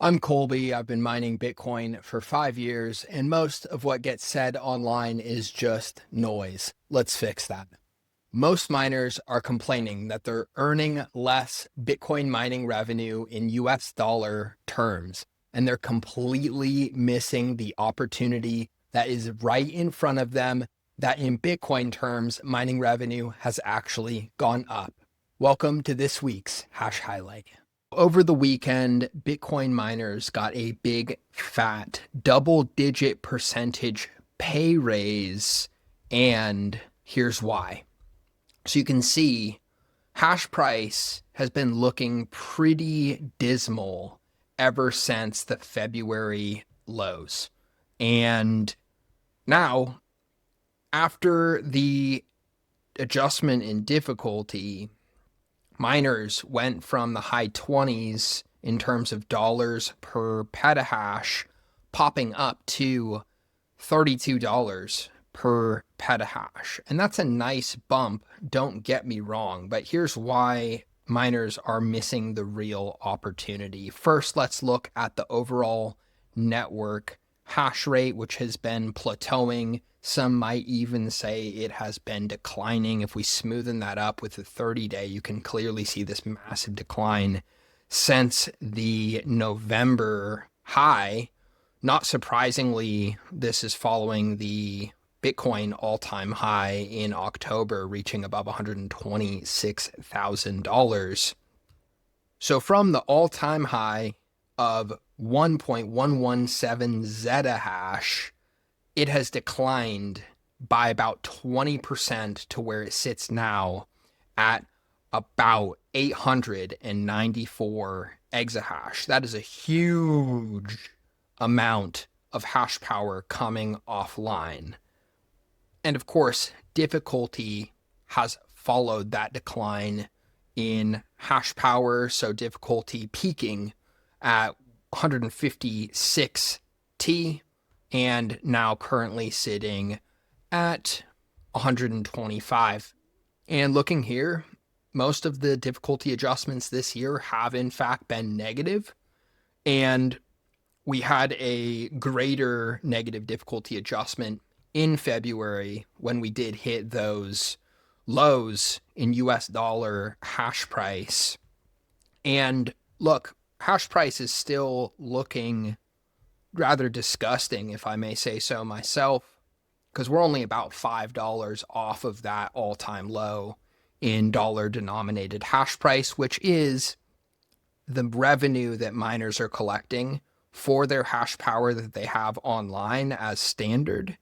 I'm Colby. I've been mining Bitcoin for 5 years, and most of what gets said online is just noise. Let's fix that. Most miners are complaining that they're earning less Bitcoin mining revenue in US dollar terms, and they're completely missing the opportunity that is right in front of them, that in Bitcoin terms, mining revenue has actually gone up. Welcome to this week's Hash Highlight. Over the weekend, Bitcoin miners got a big, fat, double-digit percentage pay raise, and here's why. So you can see Hashprice has been looking pretty dismal ever since the February lows. And now, after the adjustment in difficulty, miners went from the high 20s in terms of dollars per petahash, popping up to $32 per petahash. And that's a nice bump, don't get me wrong, but here's why miners are missing the real opportunity. First, let's look at the overall network hash rate, which has been plateauing. Some might even say it has been declining. If we smoothen that up with the 30-day, you can clearly see this massive decline since the November high. Not surprisingly, this is following the Bitcoin all-time high in October, reaching above $126,000. So from the all-time high of 1.117 zettahash, it has declined by about 20% to where it sits now at about 894 exahash. That is a huge amount of hash power coming offline. And of course, difficulty has followed that decline in hash power. So difficulty peaking at 156 T and now currently sitting at 125. And looking here, most of the difficulty adjustments this year have in fact been negative. And we had a greater negative difficulty adjustment in February when we did hit those lows in US dollar hash price. And look, hash price is still looking rather disgusting, if I may say so myself, because we're only about $5 off of that all-time low in dollar-denominated hash price, which is the revenue that miners are collecting for their hash power that they have online as standard,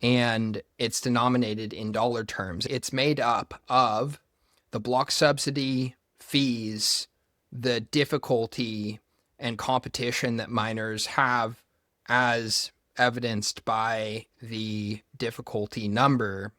and it's denominated in dollar terms. It's made up of the block subsidy, fees, the difficulty and competition that miners have as evidenced by the difficulty number,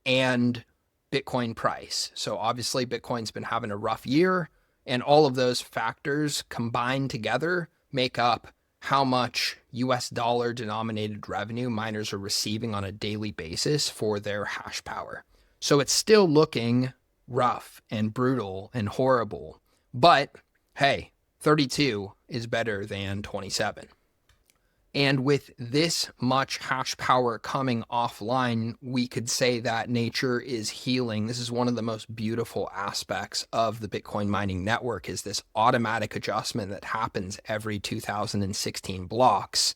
and Bitcoin price. So obviously Bitcoin's been having a rough year, and all of those factors combined together make up how much US dollar denominated revenue miners are receiving on a daily basis for their hash power. So it's still looking rough and brutal and horrible, but hey, 32 is better than 27. And with this much hash power coming offline, we could say that nature is healing. This is one of the most beautiful aspects of the Bitcoin mining network, is this automatic adjustment that happens every 2016 blocks,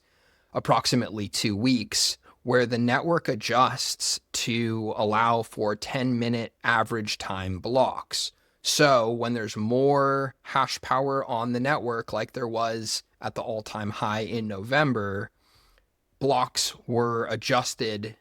approximately 2 weeks, where the network adjusts to allow for 10-minute average time blocks. So when there's more hash power on the network, like there was at the all-time high in November, blocks were adjusted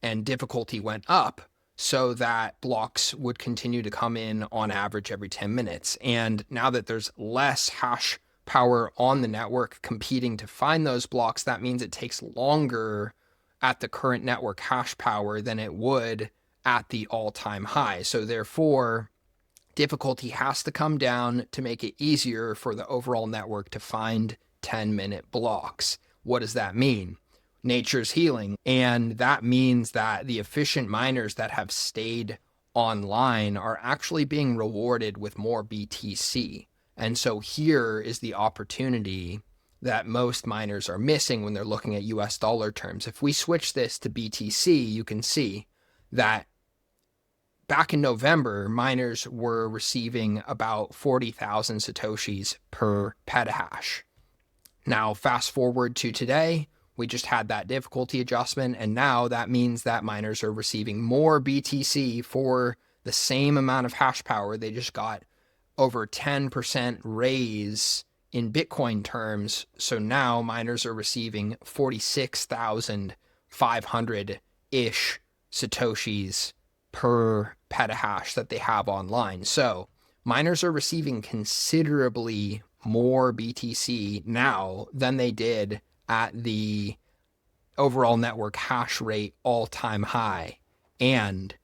and difficulty went up so that blocks would continue to come in on average every 10 minutes. And now that there's less hash power on the network competing to find those blocks, that means it takes longer at the current network hash power than it would at the all-time high. So therefore, difficulty has to come down to make it easier for the overall network to find 10-minute blocks. What does that mean? Nature's healing. And that means that the efficient miners that have stayed online are actually being rewarded with more BTC. And so here is the opportunity that most miners are missing when they're looking at US dollar terms. If we switch this to BTC, you can see that back in November, miners were receiving about 40,000 Satoshis per petahash. Now, fast forward to today, we just had that difficulty adjustment, and now that means that miners are receiving more BTC for the same amount of hash power. They just got over 10% raise in Bitcoin terms. So now miners are receiving 46,500-ish Satoshis per petahash that they have online. So miners are receiving considerably more BTC now than they did at the overall network hash rate all-time high. And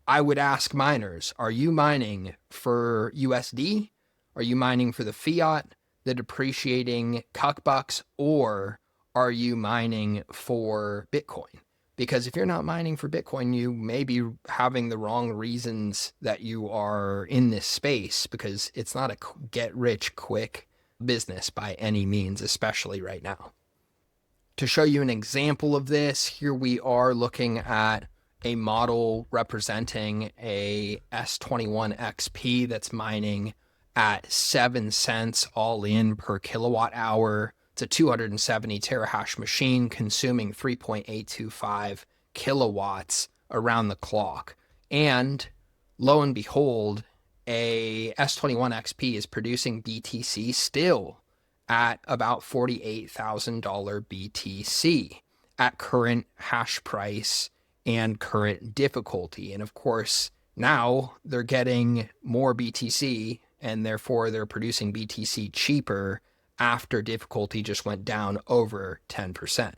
I would ask miners, are you mining for USD? Are you mining for the fiat, the depreciating cuck bucks, or are you mining for Bitcoin? Because if you're not mining for Bitcoin, you may be having the wrong reasons that you are in this space, because it's not a get-rich-quick business by any means, especially right now. To show you an example of this, here we are looking at a model representing a S21 XP that's mining at 7 cents all in per kilowatt hour. It's a 270 terahash machine consuming 3.825 kilowatts around the clock. And lo and behold, a S21 XP is producing BTC still at about $48,000 BTC at current hash price and current difficulty. And of course, now they're getting more BTC, and therefore they're producing BTC cheaper after difficulty just went down over 10%.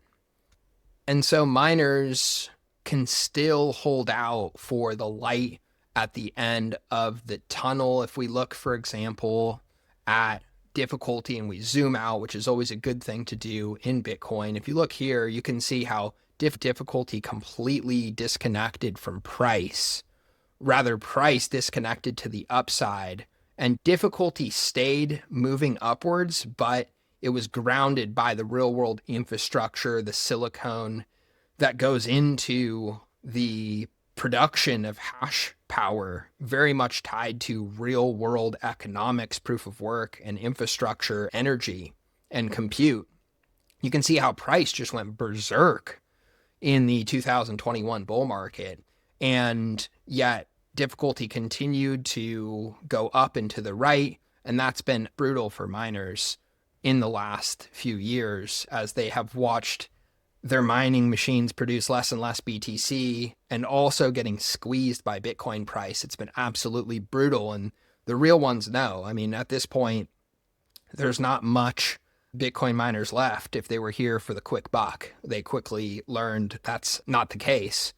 And so miners can still hold out for the light at the end of the tunnel. If we look, for example, at difficulty and we zoom out, which is always a good thing to do in Bitcoin. If you look here, you can see how difficulty completely disconnected from price, rather price disconnected to the upside, and difficulty stayed moving upwards, but it was grounded by the real world infrastructure, the silicone that goes into the production of hash power, very much tied to real world economics, proof of work, and infrastructure, energy, and compute. You can see how price just went berserk in the 2021 bull market, and yet difficulty continued to go up and to the right, and that's been brutal for miners in the last few years as they have watched their mining machines produce less and less BTC and also getting squeezed by Bitcoin price. It's been absolutely brutal, and the real ones know. I mean, at this point, there's not much Bitcoin miners left. If they were here for the quick buck, they quickly learned that's not the case.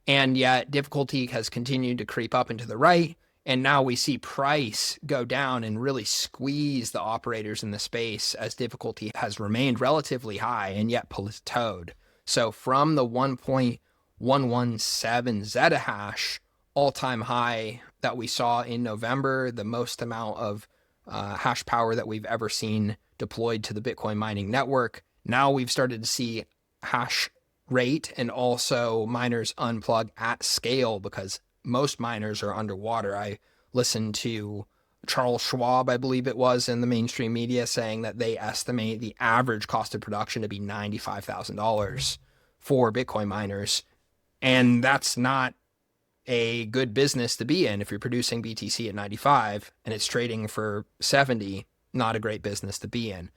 And yet difficulty has continued to creep up and to the right. And now we see price go down and really squeeze the operators in the space as difficulty has remained relatively high and yet plateaued. So from the 1.117 zettahash all-time high that we saw in November, the most amount of hash power that we've ever seen deployed to the Bitcoin mining network, now we've started to see hash rate and also miners unplug at scale because most miners are underwater. I listened to Charles Schwab, I believe it was, in the mainstream media saying that they estimate the average cost of production to be $95,000 for Bitcoin miners. And that's not a good business to be in. If you're producing BTC at 95 and it's trading for 70, not a great business to be in.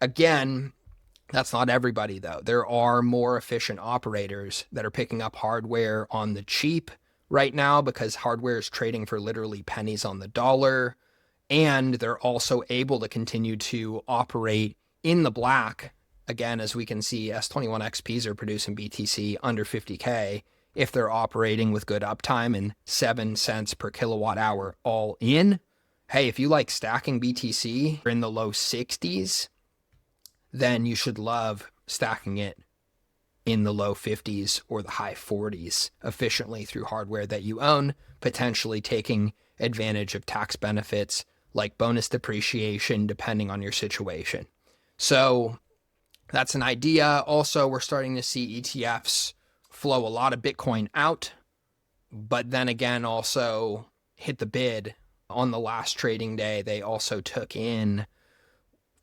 Again, that's not everybody though. There are more efficient operators that are picking up hardware on the cheap right now because hardware is trading for literally pennies on the dollar. And they're also able to continue to operate in the black. Again, as we can see, S21 XPs are producing BTC under 50K if they're operating with good uptime and 7 cents per kilowatt hour all in. Hey, if you like stacking BTC in the low 60s, then you should love stacking it in the low 50s or the high 40s efficiently through hardware that you own, potentially taking advantage of tax benefits like bonus depreciation, depending on your situation. So that's an idea. Also, we're starting to see ETFs flow a lot of Bitcoin out, but then again, also hit the bid on the last trading day. They also took in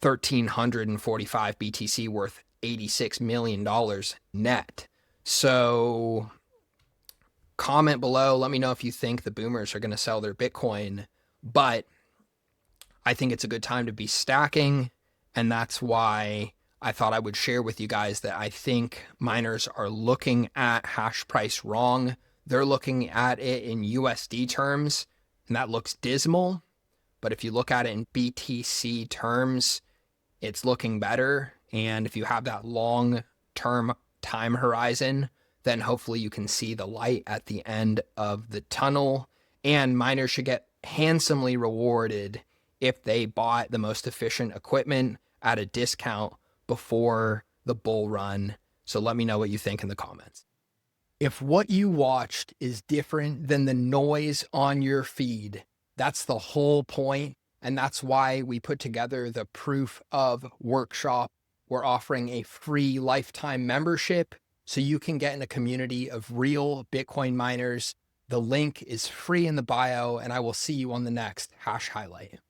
1,345 BTC worth $86 million net. So comment below. Let me know if you think the boomers are going to sell their Bitcoin, but I think it's a good time to be stacking. And that's why I thought I would share with you guys that I think miners are looking at hash price wrong. They're looking at it in USD terms, and that looks dismal. But if you look at it in BTC terms, it's looking better. And if you have that long-term time horizon, then hopefully you can see the light at the end of the tunnel. And miners should get handsomely rewarded if they bought the most efficient equipment at a discount before the bull run. So let me know what you think in the comments. If what you watched is different than the noise on your feed, that's the whole point. And that's why we put together the Proof of workshop. We're offering a free lifetime membership so you can get in a community of real Bitcoin miners. The link is free in the bio, and I will see you on the next Hash Highlight.